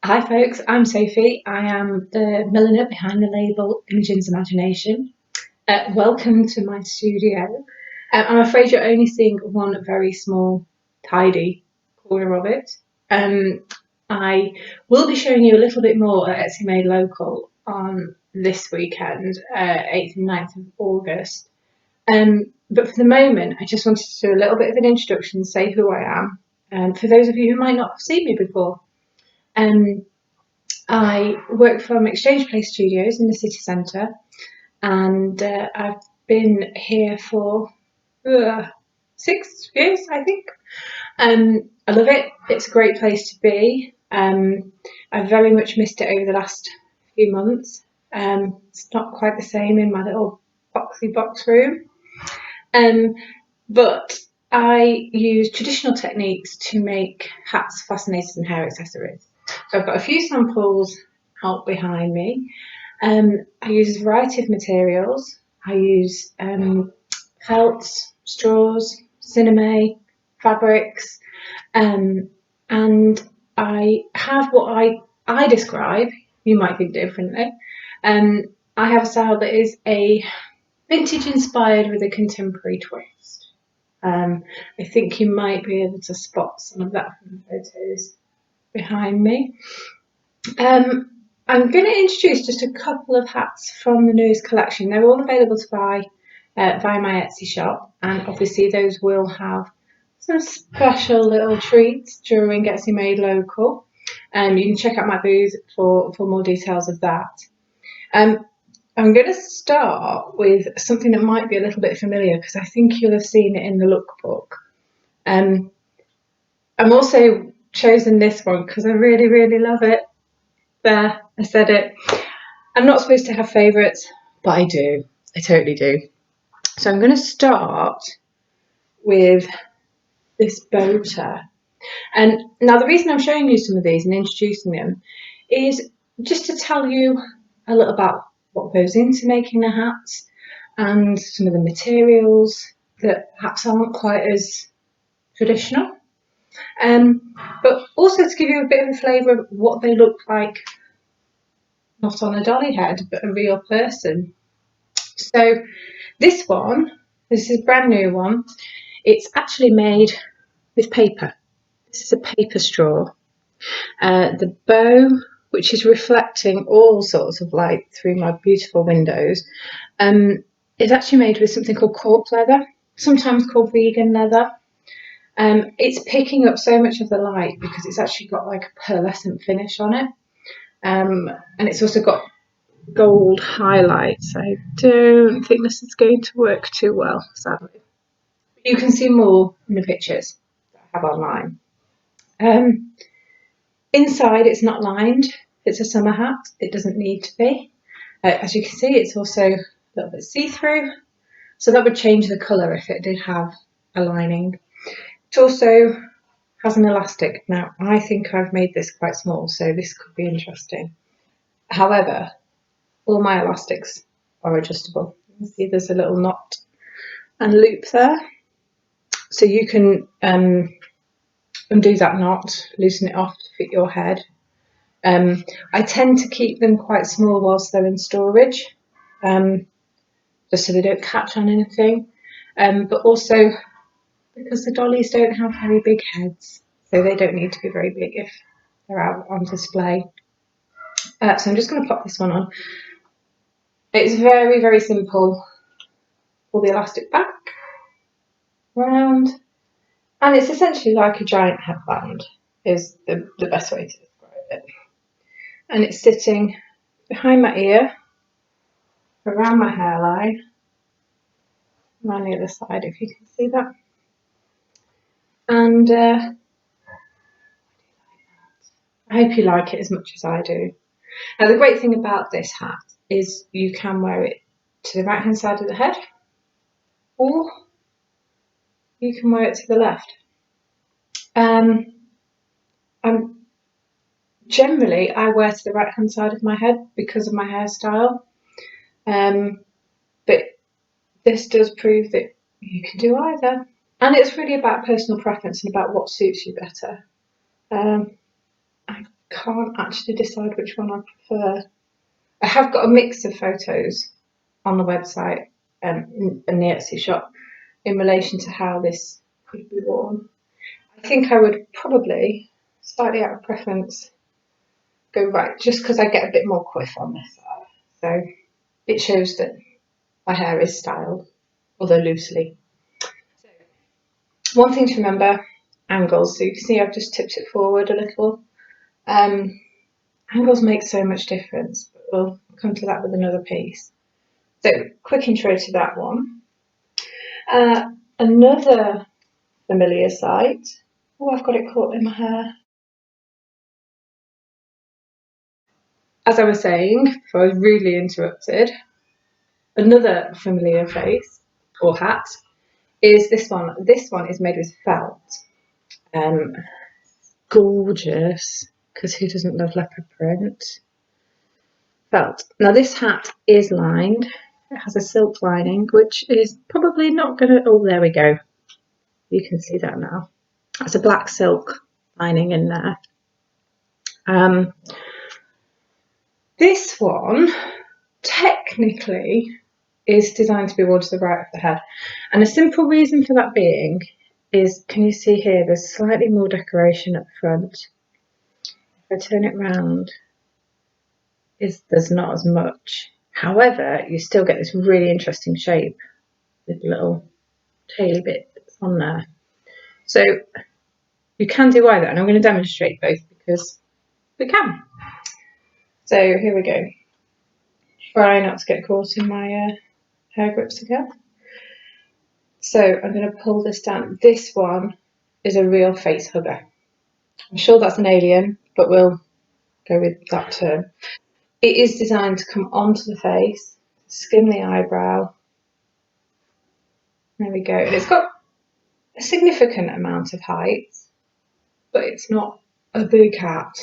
Hi folks, I'm Sophie. I am the milliner behind the label Imogen's Imagination. Welcome to my studio. I'm afraid you're only seeing one very small, tidy corner of it. I will be showing you a little bit more at Etsy Made Local on this weekend, 8th and 9th of August. But for the moment, I just wanted to do a little bit of an introduction, say who I am, for those of you who might not have seen me before. I work from Exchange Place Studios in the city centre, and I've been here for 6 years, I think. I love it. It's a great place to be. I've very much missed it over the last few months. It's not quite the same in my little boxy box room. But I use traditional techniques to make hats, fascinators, and hair accessories. So I've got a few samples out behind me. I use a variety of materials. I use felts, straws, cinnamon, fabrics, and I have what I describe, you might think differently. I have a style that is a vintage inspired with a contemporary twist. I think you might be able to spot some of that from the photos behind me. I'm going to introduce just a couple of hats from the newest collection. They're all available to buy via my Etsy shop, and obviously those will have some special little treats during Etsy Made Local. You can check out my booth for more details of that. I'm going to start with something that might be a little bit familiar because I think you'll have seen it in the lookbook. I'm also chosen this one because I really, really love it. There, I said it. I'm not supposed to have favourites, but I do. I totally do. So I'm going to start with this boater. And now the reason I'm showing you some of these and introducing them is just to tell you a little about what goes into making the hats and some of the materials that perhaps aren't quite as traditional. But also to give you a bit of a flavour of what they look like, not on a dolly head, but a real person. So this is a brand new one. It's actually made with paper. This is a paper straw. The bow, which is reflecting all sorts of light through my beautiful windows, is actually made with something called cork leather, sometimes called vegan leather. It's picking up so much of the light because it's actually got like a pearlescent finish on it. And it's also got gold highlights. I don't think this is going to work too well, sadly. You can see more in the pictures that I have online. Inside, it's not lined. It's a summer hat. It doesn't need to be. As you can see, it's also a little bit see-through, so that would change the colour if it did have a lining. It also has an elastic. Now, I think I've made this quite small, so this could be interesting. However, all my elastics are adjustable. You can see there's a little knot and loop there. So you can undo that knot, loosen it off to fit your head. I tend to keep them quite small whilst they're in storage, just so they don't catch on anything. But also because the dollies don't have very big heads, so they don't need to be very big if they're out on display. So I'm just going to pop this one on. It's very, very simple. Pull the elastic back, round, and it's essentially like a giant headband is the best way to describe it. And it's sitting behind my ear, around my hairline, and on the other side, if you can see that. And I hope you like it as much as I do. Now, the great thing about this hat is you can wear it to the right hand side of the head, or you can wear it to the left. Generally, I wear to the right hand side of my head because of my hairstyle, but this does prove that you can do either. And it's really about personal preference and about what suits you better. I can't actually decide which one I prefer. I have got a mix of photos on the website and the Etsy shop in relation to how this could be worn. I think I would probably, slightly out of preference, go right, just because I get a bit more quiff on this side. So it shows that my hair is styled, although loosely. One thing to remember, angles. So you can see I've just tipped it forward a little. Angles make so much difference, but we'll come to that with another piece. So quick intro to that one. Another familiar sight. Oh, I've got it caught in my hair. As I was saying, before I was rudely interrupted, another familiar face or hat is this one. This one is made with felt. Gorgeous, because who doesn't love leopard print? Felt. Now this hat is lined. It has a silk lining, which is probably not going to... Oh, there we go. You can see that now. There's a black silk lining in there. This one technically is designed to be worn to the right of the head, and a simple reason for that being is, can you see here, there's slightly more decoration at the front. If I turn it round, there's not as much. However, you still get this really interesting shape with little taily bits on there. So you can do either, and I'm going to demonstrate both because we can. So here we go. Try not to get caught in my hair grips again. So I'm going to pull this down. This one is a real face hugger. I'm sure that's an alien, but we'll go with that term. It is designed to come onto the face, skim the eyebrow. There we go. And it's got a significant amount of height, but it's not a big hat.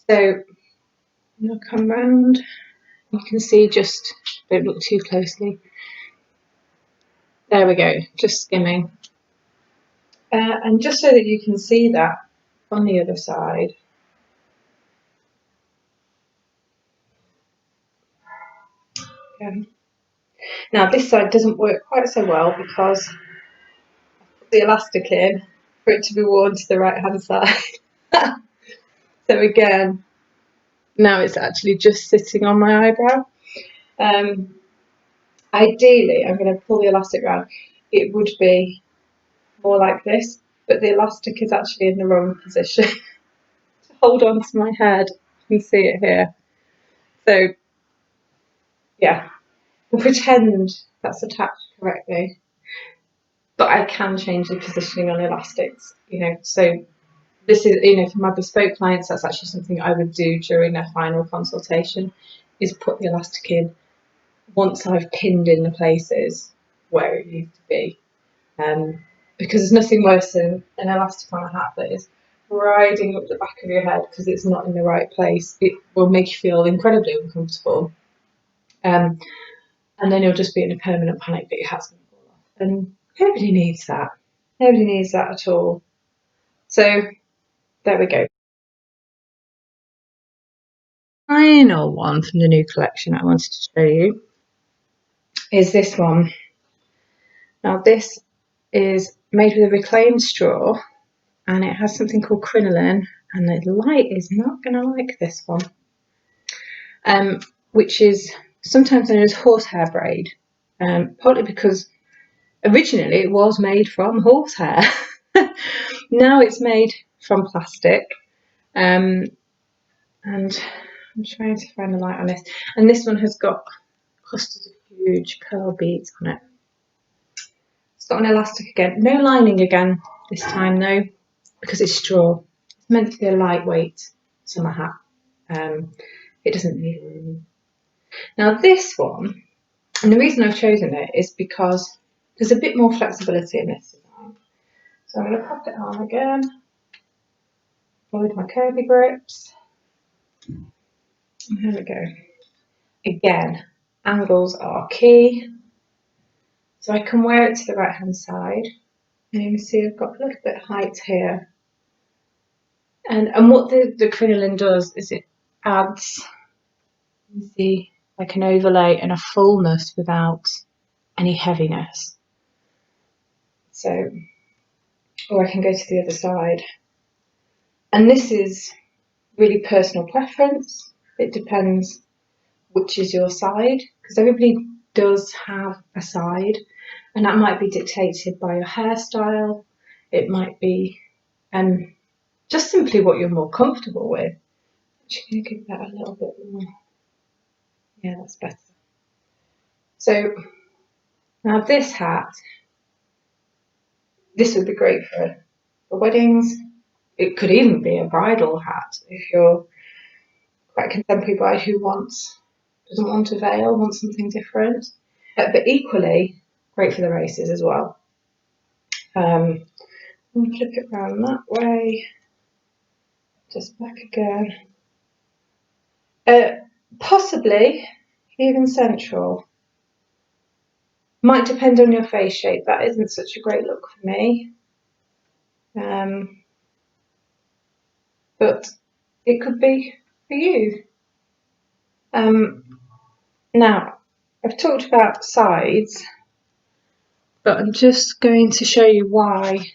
So I'm going to come round. You can see, just don't look too closely. There we go, just skimming. And just so that you can see that on the other side. Okay. Now this side doesn't work quite so well because I put the elastic in for it to be worn to the right hand side. So again, now it's actually just sitting on my eyebrow. Ideally, I'm going to pull the elastic round. It would be more like this, but the elastic is actually in the wrong position to hold on to my head. You can see it here. So yeah, we'll pretend that's attached correctly, but I can change the positioning on elastics, so this is, for my bespoke clients, that's actually something I would do during their final consultation, is put the elastic in once I've pinned in the places where it needs to be. Because there's nothing worse than an elastic on a hat that is riding up the back of your head because it's not in the right place. It will make you feel incredibly uncomfortable. And then you'll just be in a permanent panic that your hat's going to fall off. And nobody needs that. Nobody needs that at all. So there we go. Final one from the new collection I wanted to show you is this one. Now this is made with a reclaimed straw, and it has something called crinoline, and the light is not going to like this one, which is sometimes known as horsehair braid, partly because originally it was made from horsehair. Now it's made from plastic, and I'm trying to find the light on this, and this one has got clusters of huge pearl beads on it. It's got an elastic again, no lining again this time though, because it's straw. It's meant to be a lightweight summer hat. It doesn't need room. Now this one, and the reason I've chosen it is because there's a bit more flexibility in this design. So I'm going to pop it on again, with my curvy grips. And here we go. Again, angles are key. So I can wear it to the right hand side. And you can see I've got a little bit of height here. And what the crinoline does is it adds, you see, like an overlay and a fullness without any heaviness. So, or I can go to the other side. And this is really personal preference. It depends which is your side, because everybody does have a side, and that might be dictated by your hairstyle. It might be just simply what you're more comfortable with. I'm just going to give that a little bit more. Yeah, that's better. So now this hat, this would be great for weddings. It could even be a bridal hat if you're quite a contemporary bride who doesn't want a veil, wants something different. But equally great for the races as well. I'm going to flip it around that way. Just back again. Possibly even central. Might depend on your face shape. That isn't such a great look for me. But it could be for you. Now, I've talked about sides, but I'm just going to show you why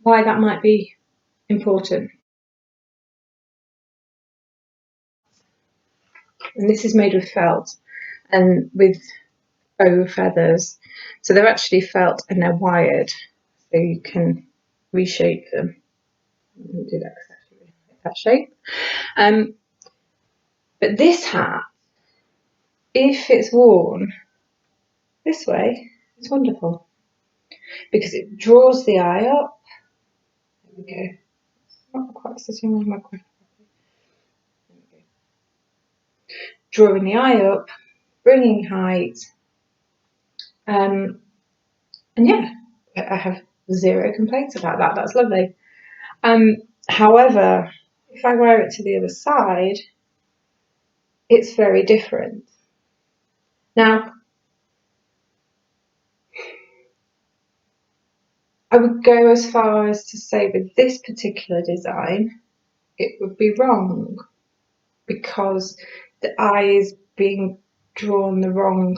that might be important. And this is made with felt and with bow feathers. So they're actually felt and they're wired, so you can reshape them. Do that because I actually like that shape. But this hat, if it's worn this way, it's wonderful because it draws the eye up. There we go. It's not quite sitting on my question. There we go. Drawing the eye up, bringing height, and yeah, I have zero complaints about that. That's lovely. However, if I wear it to the other side, it's very different. Now, I would go as far as to say with this particular design, it would be wrong because the eye is being drawn the wrong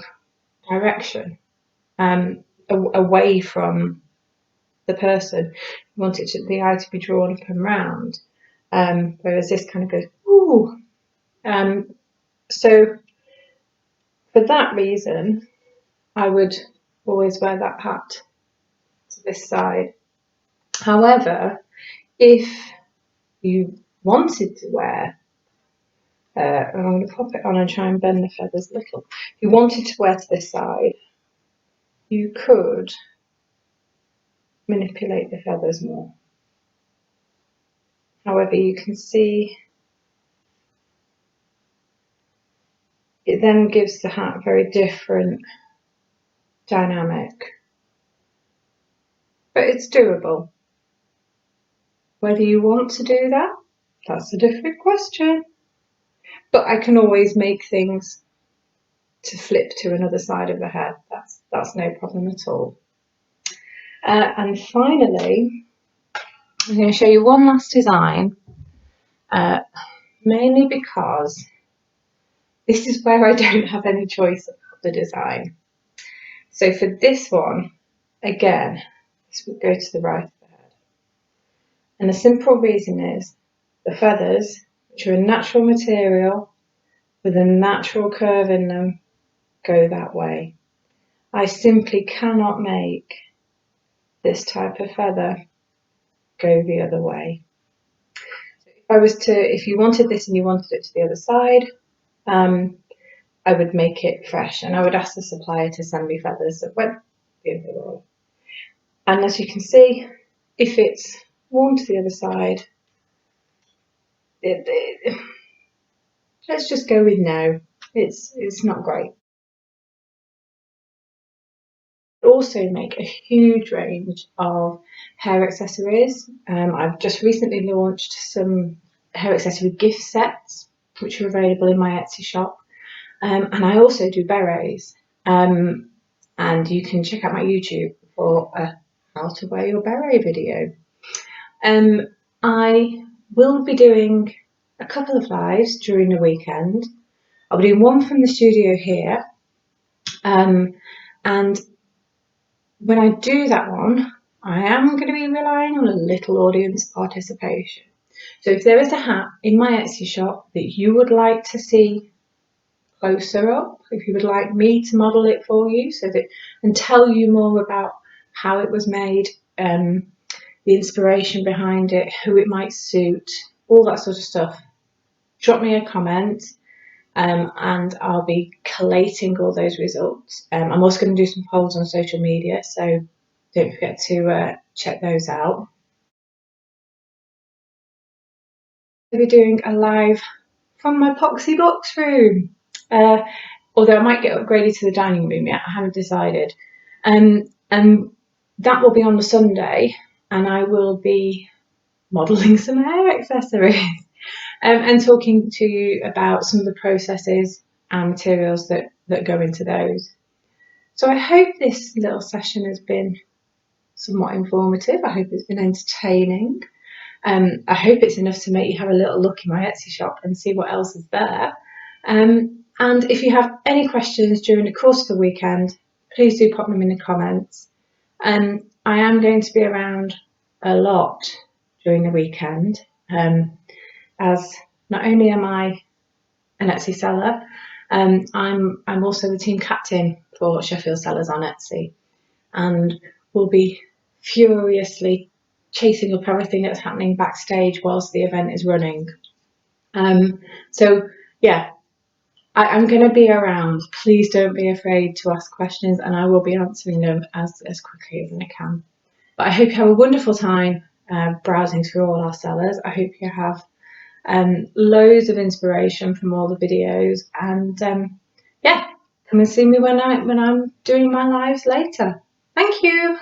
direction, away from the person. You want the eye to be drawn up and round, whereas this kind of goes, ooh. So for that reason, I would always wear that hat to this side. However, if you wanted to wear, and I'm going to pop it on and try and bend the feathers a little. If you wanted to wear to this side, you could manipulate the feathers more. However, you can see it then gives the hat a very different dynamic. But it's doable. Whether you want to do that, that's a different question. But I can always make things to flip to another side of the head. That's no problem at all. And finally, I'm going to show you one last design, mainly because this is where I don't have any choice about the design. So for this one, again, this would go to the right of the head. And the simple reason is the feathers, which are a natural material with a natural curve in them, go that way. I simply cannot make this type of feather go the other way. So if you wanted this and you wanted it to the other side, I would make it fresh and I would ask the supplier to send me feathers that went the other way. And as you can see, if it's worn to the other side, let's just go with no. It's not great. Also make a huge range of hair accessories. I've just recently launched some hair accessory gift sets, which are available in my Etsy shop. And I also do berets. And you can check out my YouTube for a how to wear your beret video. I will be doing a couple of lives during the weekend. I'll be doing one from the studio here, and when I do that one, I am going to be relying on a little audience participation. So if there is a hat in my Etsy shop that you would like to see closer up, if you would like me to model it for you and tell you more about how it was made, the inspiration behind it, who it might suit, all that sort of stuff, drop me a comment, and I'll be collating all those results. I'm also going to do some polls on social media, so don't forget to check those out. I'll be doing a live from my Poxy box room, although I might get upgraded to the dining room yet, I haven't decided. And that will be on the Sunday, and I will be modelling some hair accessories. And talking to you about some of the processes and materials that go into those. So I hope this little session has been somewhat informative. I hope it's been entertaining. I hope it's enough to make you have a little look in my Etsy shop and see what else is there. And if you have any questions during the course of the weekend, please do pop them in the comments. I am going to be around a lot during the weekend, as not only am I an Etsy seller, I'm also the team captain for Sheffield Sellers on Etsy, and will be furiously chasing up everything that's happening backstage whilst the event is running. So yeah, I'm going to be around. Please don't be afraid to ask questions, and I will be answering them as quickly as I can. But I hope you have a wonderful time browsing through all our sellers. I hope you have loads of inspiration from all the videos, and yeah, come and see me when I'm doing my lives later. Thank you.